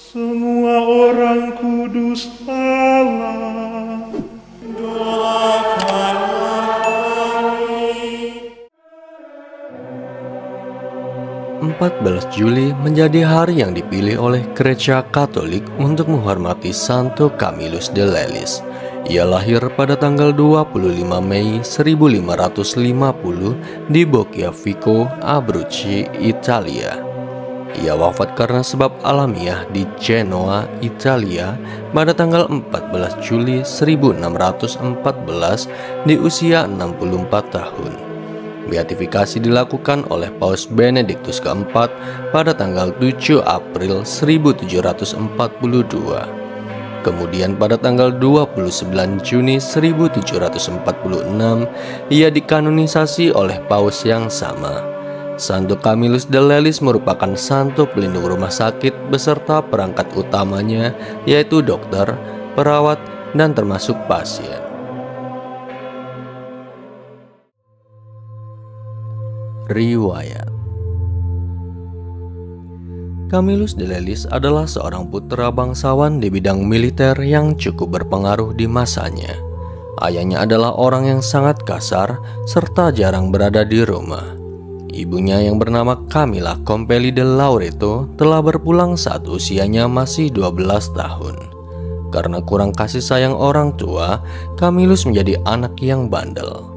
Semua orang kudus Allah, doakanlah kami. 14 Juli menjadi hari yang dipilih oleh Gereja Katolik untuk menghormati Santo Camillus de Lelis. Ia lahir pada tanggal 25 Mei 1550 di Boccafico, Abruzzi, Italia. Ia wafat karena sebab alamiah di Genoa, Italia pada tanggal 14 Juli 1614 di usia 64 tahun. Beatifikasi dilakukan oleh Paus Benediktus keempat pada tanggal 7 April 1742. Kemudian pada tanggal 29 Juni 1746 ia dikanonisasi oleh Paus yang sama. Santo Camillus de Lelis merupakan santo pelindung rumah sakit beserta perangkat utamanya, yaitu dokter, perawat, dan termasuk pasien. Riwayat Camillus de Lelis adalah seorang putra bangsawan di bidang militer yang cukup berpengaruh di masanya. Ayahnya adalah orang yang sangat kasar serta jarang berada di rumah. Ibunya yang bernama Camilla Compelli de Laureto telah berpulang saat usianya masih 12 tahun. Karena kurang kasih sayang orang tua, Camillus menjadi anak yang bandel.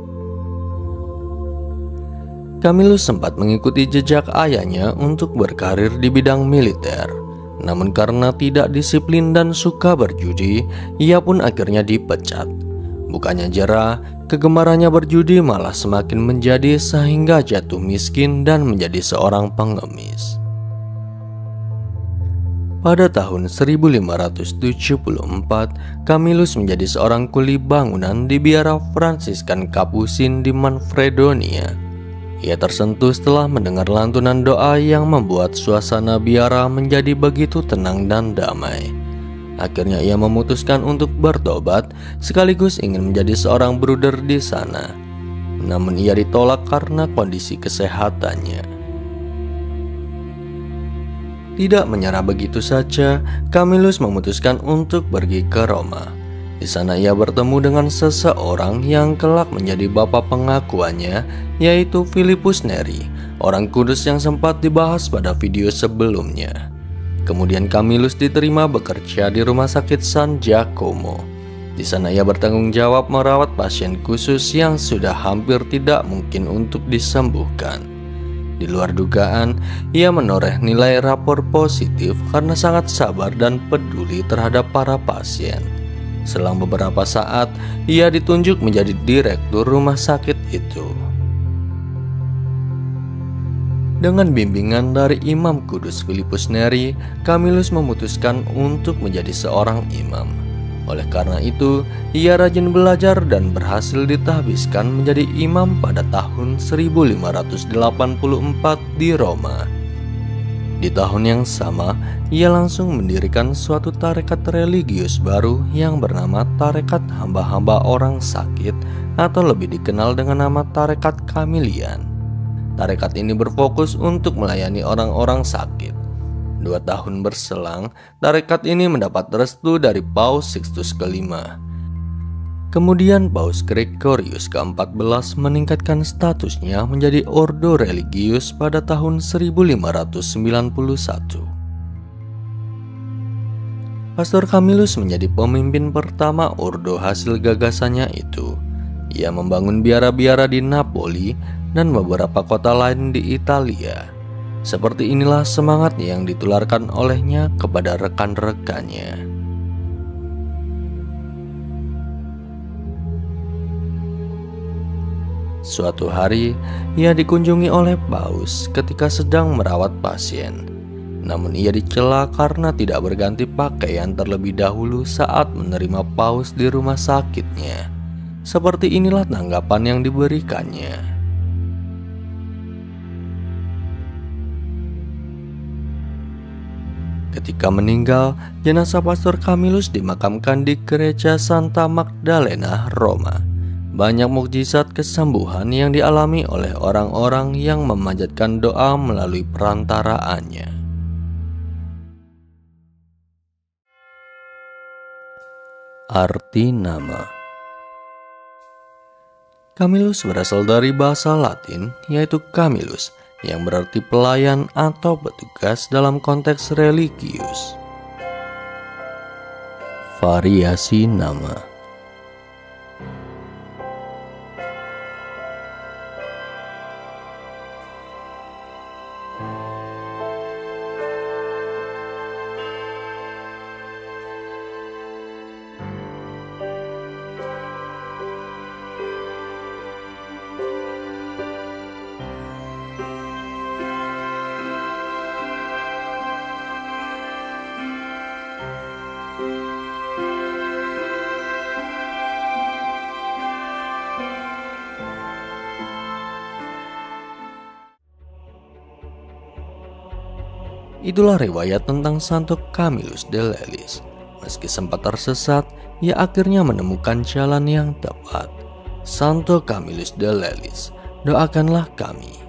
Camillus sempat mengikuti jejak ayahnya untuk berkarir di bidang militer. Namun karena tidak disiplin dan suka berjudi, ia pun akhirnya dipecat. Bukannya jerah, kegemarannya berjudi malah semakin menjadi sehingga jatuh miskin dan menjadi seorang pengemis. Pada tahun 1574, Camillus menjadi seorang kuli bangunan di biara Fransiskan Kapusin di Manfredonia. Ia tersentuh setelah mendengar lantunan doa yang membuat suasana biara menjadi begitu tenang dan damai. Akhirnya ia memutuskan untuk bertobat sekaligus ingin menjadi seorang bruder di sana. Namun ia ditolak karena kondisi kesehatannya. Tidak menyerah begitu saja, Camillus memutuskan untuk pergi ke Roma. Di sana ia bertemu dengan seseorang yang kelak menjadi bapa pengakuannya, yaitu Philippus Neri, orang kudus yang sempat dibahas pada video sebelumnya. Kemudian Camillus diterima bekerja di Rumah Sakit San Giacomo. Di sana ia bertanggung jawab merawat pasien khusus yang sudah hampir tidak mungkin untuk disembuhkan. Di luar dugaan, ia menoreh nilai rapor positif karena sangat sabar dan peduli terhadap para pasien. Selang beberapa saat, ia ditunjuk menjadi direktur rumah sakit itu. Dengan bimbingan dari Imam Kudus Philippus Neri, Camillus memutuskan untuk menjadi seorang imam. Oleh karena itu, ia rajin belajar dan berhasil ditahbiskan menjadi imam pada tahun 1584 di Roma. Di tahun yang sama, ia langsung mendirikan suatu tarekat religius baru yang bernama Tarekat Hamba-Hamba Orang Sakit atau lebih dikenal dengan nama Tarekat Camillian. Tarekat ini berfokus untuk melayani orang-orang sakit. 2 tahun berselang, tarekat ini mendapat restu dari Paus Sixtus V. Kemudian Paus Gregorius ke-14 meningkatkan statusnya menjadi ordo religius pada tahun 1591. Pastor Camillus menjadi pemimpin pertama ordo hasil gagasannya itu. Ia membangun biara-biara di Napoli dan beberapa kota lain di Italia. Seperti inilah semangat yang ditularkan olehnya kepada rekan-rekannya. Suatu hari, ia dikunjungi oleh Paus ketika sedang merawat pasien. Namun ia dicela karena tidak berganti pakaian terlebih dahulu saat menerima Paus di rumah sakitnya. Seperti inilah tanggapan yang diberikannya. Ketika meninggal, jenazah Pastor Camillus dimakamkan di Gereja Santa Magdalena, Roma. Banyak mukjizat kesembuhan yang dialami oleh orang-orang yang memanjatkan doa melalui perantaraannya. Arti nama. Camillus berasal dari bahasa Latin yaitu Camillus yang berarti pelayan atau petugas dalam konteks religius. Variasi nama. Itulah riwayat tentang Santo Camillus de Lelis. Meski sempat tersesat, ia akhirnya menemukan jalan yang tepat. Santo Camillus de Lelis, doakanlah kami.